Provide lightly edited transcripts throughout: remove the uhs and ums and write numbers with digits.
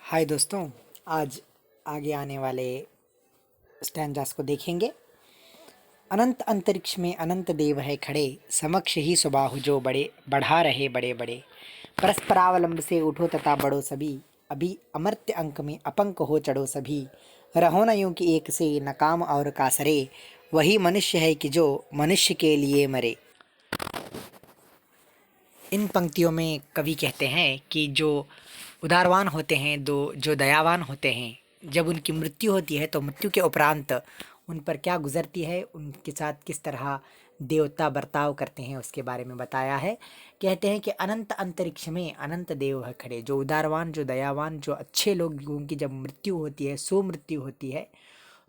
हाय दोस्तों, आज आगे आने वाले स्टैंजास को देखेंगे। अनंत अंतरिक्ष में अनंत देव है खड़े, समक्ष ही सुबाहु जो बड़े बढ़ा रहे बड़े बड़े। परस्परावलंब से उठो तथा बढ़ो सभी, अभी अमर्त्य अंक में अपंक हो चढ़ो सभी। रहो न यूं कि एक से न काम और कासरे, वही मनुष्य है कि जो मनुष्य के लिए मरे। इन पंक्तियों में कवि कहते हैं कि जो उदारवान होते हैं, जो दयावान होते हैं, जब उनकी मृत्यु होती है तो मृत्यु के उपरांत उन पर क्या गुजरती है, उनके साथ किस तरह देवता बर्ताव करते हैं, उसके बारे में बताया है। कहते हैं कि अनंत अंतरिक्ष में अनंत देव है खड़े। जो उदारवान, जो दयावान, जो अच्छे लोगों की जब मृत्यु होती है, सो मृत्यु होती है,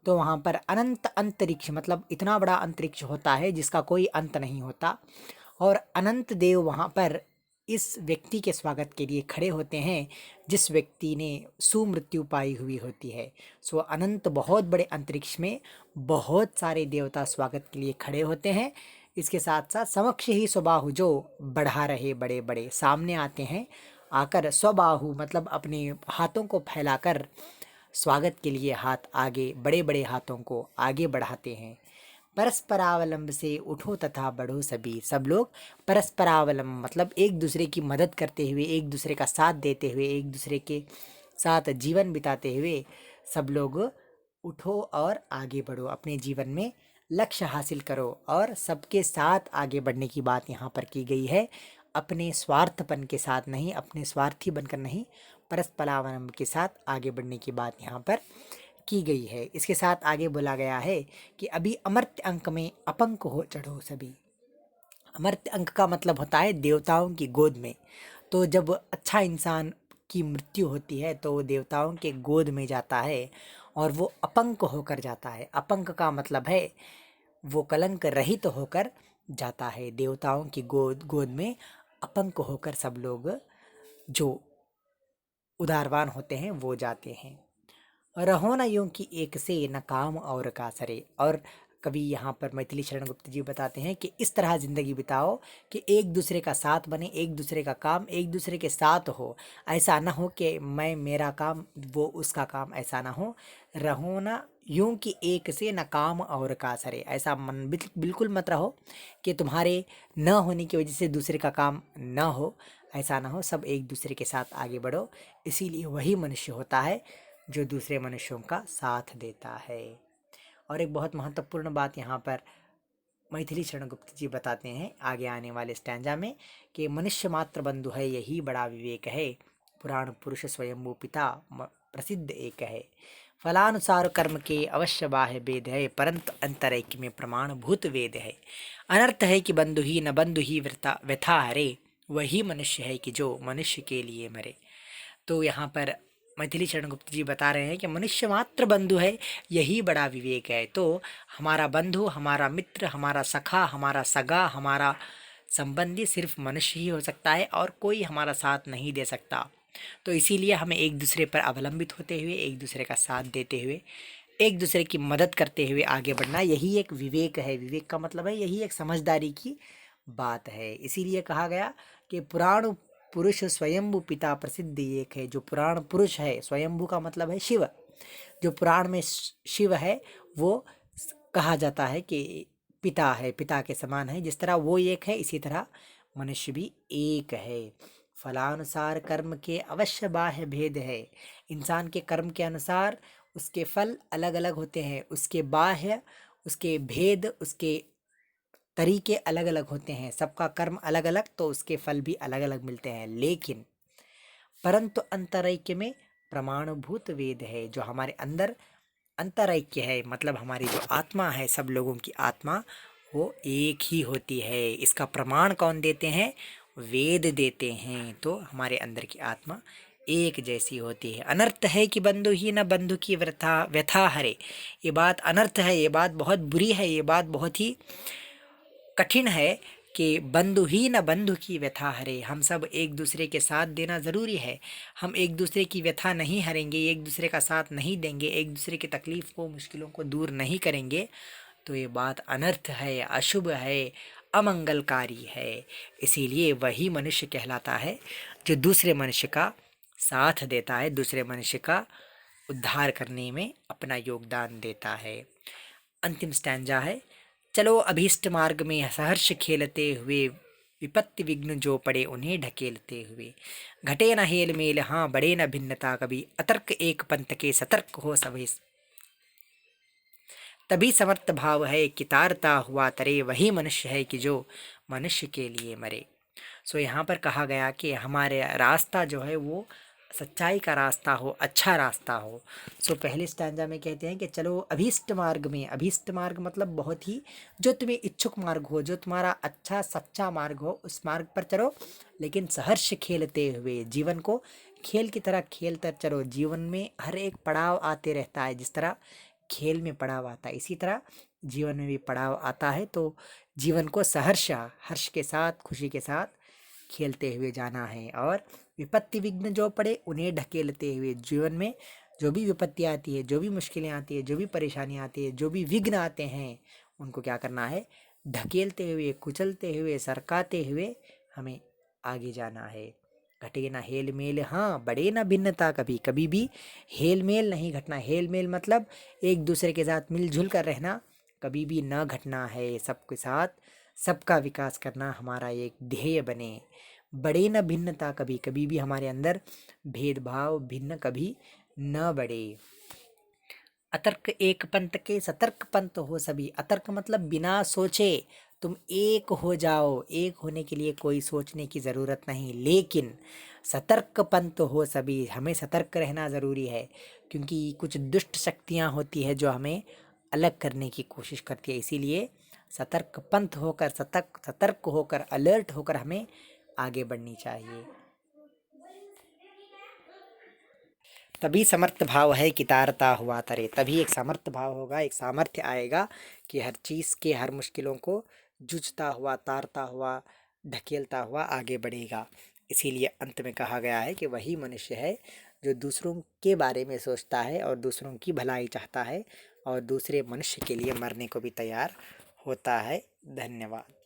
तो वहाँ पर अनंत अंतरिक्ष मतलब इतना बड़ा अंतरिक्ष होता है जिसका कोई अंत नहीं होता। और अनंत देव वहाँ पर इस व्यक्ति के स्वागत के लिए खड़े होते हैं जिस व्यक्ति ने सुमृत्यु पाई हुई होती है। सो अनंत बहुत बड़े अंतरिक्ष में बहुत सारे देवता स्वागत के लिए खड़े होते हैं। इसके साथ साथ समक्ष ही स्वबाहु जो बढ़ा रहे बड़े बड़े सामने आते हैं, आकर स्वबाहु मतलब अपने हाथों को फैलाकर स्वागत के लिए हाथ आगे, बड़े बड़े हाथों को आगे बढ़ाते हैं। परस्परावलंब से उठो तथा बढ़ो सभी, सब लोग परस्परावलंब मतलब एक दूसरे की मदद करते हुए, एक दूसरे का साथ देते हुए, एक दूसरे के साथ जीवन बिताते हुए सब लोग उठो और आगे बढ़ो, अपने जीवन में लक्ष्य हासिल करो। और सबके साथ आगे बढ़ने की बात यहाँ पर की गई है, अपने स्वार्थपन के साथ नहीं, अपने स्वार्थी बनकर नहीं, परस्परावलंब के साथ आगे बढ़ने की बात यहाँ पर की गई है। इसके साथ आगे बोला गया है कि अभी अमर्त्य अंक में अपंक हो चढ़ो सभी। अमर्त्य अंक का मतलब होता है देवताओं की गोद में। तो जब अच्छा इंसान की मृत्यु होती है तो वो देवताओं के गोद में जाता है और वो अपंक होकर जाता है। अपंक का मतलब है वो कलंक रहित होकर जाता है। देवताओं की गोद में अपंक होकर सब लोग जो उदारवान होते हैं वो जाते हैं। रहो न यूं कि एक से न काम और कासरे। और कभी यहाँ पर मैथिली शरण गुप्त जी बताते हैं कि इस तरह जिंदगी बिताओ कि एक दूसरे का साथ बने, एक दूसरे का काम एक दूसरे के साथ हो। ऐसा ना हो कि मैं मेरा काम वो उसका काम, ऐसा ना हो। रहो न यूं कि एक से न काम और कासरे, ऐसा मन बिल्कुल मत रहो कि तुम्हारे न होने की वजह से दूसरे का काम न हो। ऐसा ना हो, सब एक दूसरे के साथ आगे बढ़ो। इसीलिए वही मनुष्य होता है जो दूसरे मनुष्यों का साथ देता है। और एक बहुत महत्वपूर्ण बात यहाँ पर मैथिली शरण गुप्त जी बताते हैं आगे आने वाले स्टैंजा में कि मनुष्य मात्र बंधु है यही बड़ा विवेक है, पुराण पुरुष स्वयंभू पिता प्रसिद्ध एक है। फलानुसार कर्म के अवश्य बाह्य भेद है, परंतु अंतरैक्य में प्रमाण भूत वेद है। अनर्थ है कि बंधु ही न बंधु ही व्यथा हरे, वही मनुष्य है कि जो मनुष्य के लिए मरे। तो यहाँ पर मैथिली शरण गुप्त जी बता रहे हैं कि मनुष्य मात्र बंधु है यही बड़ा विवेक है। तो हमारा बंधु, हमारा मित्र, हमारा सखा, हमारा सगा, हमारा संबंधी सिर्फ मनुष्य ही हो सकता है और कोई हमारा साथ नहीं दे सकता। तो इसीलिए हमें एक दूसरे पर अवलंबित होते हुए, एक दूसरे का साथ देते हुए, एक दूसरे की मदद करते हुए आगे बढ़ना, यही एक विवेक है। विवेक का मतलब है यही एक समझदारी की बात है। इसीलिए कहा गया कि पुराण पुरुष स्वयंभू पिता प्रसिद्ध एक है। जो पुराण पुरुष है, स्वयंभू का मतलब है शिव, जो पुराण में शिव है वो कहा जाता है कि पिता है, पिता के समान है। जिस तरह वो एक है इसी तरह मनुष्य भी एक है। फलानुसार कर्म के अवश्य बाह्य भेद है। इंसान के कर्म के अनुसार उसके फल अलग अलग होते हैं, उसके बाह्य, उसके भेद, उसके तरीके अलग अलग होते हैं। सबका कर्म अलग अलग तो उसके फल भी अलग अलग मिलते हैं। लेकिन परंतु अंतरैक्य में प्रमाणभूत वेद है। जो हमारे अंदर अंतरैक्य है मतलब हमारी जो आत्मा है, सब लोगों की आत्मा वो एक ही होती है। इसका प्रमाण कौन देते हैं? वेद देते हैं। तो हमारे अंदर की आत्मा एक जैसी होती है। अनर्थ है कि बंधु ही न बंधु की व्यथा व्यथा हरे। ये बात अनर्थ है, ये बात बहुत बुरी है, ये बात बहुत ही कठिन है कि बंधु ही न बंधु की व्यथा हरे। हम सब एक दूसरे के साथ देना ज़रूरी है। हम एक दूसरे की व्यथा नहीं हरेंगे, एक दूसरे का साथ नहीं देंगे, एक दूसरे की तकलीफ़ को, मुश्किलों को दूर नहीं करेंगे, तो ये बात अनर्थ है, अशुभ है, अमंगलकारी है। इसीलिए वही मनुष्य कहलाता है जो दूसरे मनुष्य का साथ देता है, दूसरे मनुष्य का उद्धार करने में अपना योगदान देता है। अंतिम स्टैंजा है, चलो अभीष्ट मार्ग में सहर्ष खेलते हुए, विपत्ति विघ्न जो पड़े उन्हें ढकेलते हुए। घटे न हेल मेल, हाँ बढ़े न भिन्नता कभी, अतर्क एक पंथ के सतर्क हो सभी। तभी समर्थ भाव है कि तारता हुआ तरे, वही मनुष्य है कि जो मनुष्य के लिए मरे। सो यहाँ पर कहा गया कि हमारे रास्ता जो है वो सच्चाई का रास्ता हो, अच्छा रास्ता हो। सो पहले स्टैंजा में कहते हैं कि चलो अभीष्ट मार्ग में, अभीष्ट मार्ग मतलब बहुत ही जो तुम्हें इच्छुक मार्ग हो, जो तुम्हारा अच्छा सच्चा मार्ग हो, उस मार्ग पर चलो, लेकिन सहर्ष खेलते हुए, जीवन को खेल की तरह खेलकर चलो। जीवन में हर एक पड़ाव आते रहता है, जिस तरह खेल में पड़ाव आता है, इसी तरह जीवन में भी पड़ाव आता है। तो जीवन को सहर्ष, हर्ष के साथ, खुशी के साथ खेलते हुए जाना है। और विपत्ति विघ्न जो पड़े उन्हें ढकेलते हुए, जीवन में जो भी विपत्ति आती है, जो भी मुश्किलें आती है, जो भी परेशानी आती है, जो भी विघ्न आते हैं, उनको क्या करना है, ढकेलते हुए, कुचलते हुए, सरकाते हुए हमें आगे जाना है। घटे ना हेल मेल, हाँ बढ़े ना भिन्नता कभी, कभी भी हेल मेल नहीं घटना। हेल मेल मतलब एक दूसरे के साथ मिलजुल कर रहना, कभी भी न घटना है। सबके साथ सबका विकास करना हमारा एक ध्येय बने। बढ़े न भिन्नता कभी, कभी भी हमारे अंदर भेदभाव भिन्न कभी न बढ़े। अतर्क एक पंथ के सतर्क पंथ हो सभी। अतर्क मतलब बिना सोचे तुम एक हो जाओ, एक होने के लिए कोई सोचने की ज़रूरत नहीं। लेकिन सतर्क पंथ हो सभी, हमें सतर्क रहना ज़रूरी है, क्योंकि कुछ दुष्ट शक्तियाँ होती है जो हमें अलग करने की कोशिश करती है। इसीलिए सतर्क पंथ होकर, सतर्क सतर्क होकर, अलर्ट होकर हमें आगे बढ़नी चाहिए। तभी समर्थ भाव है कि तारता हुआ तरे, तभी एक समर्थ भाव होगा, एक सामर्थ्य आएगा कि हर चीज़ के, हर मुश्किलों को जूझता हुआ, तारता हुआ, ढकेलता हुआ आगे बढ़ेगा। इसीलिए अंत में कहा गया है कि वही मनुष्य है जो दूसरों के बारे में सोचता है और दूसरों की भलाई चाहता है और दूसरे मनुष्य के लिए मरने को भी तैयार होता है। धन्यवाद।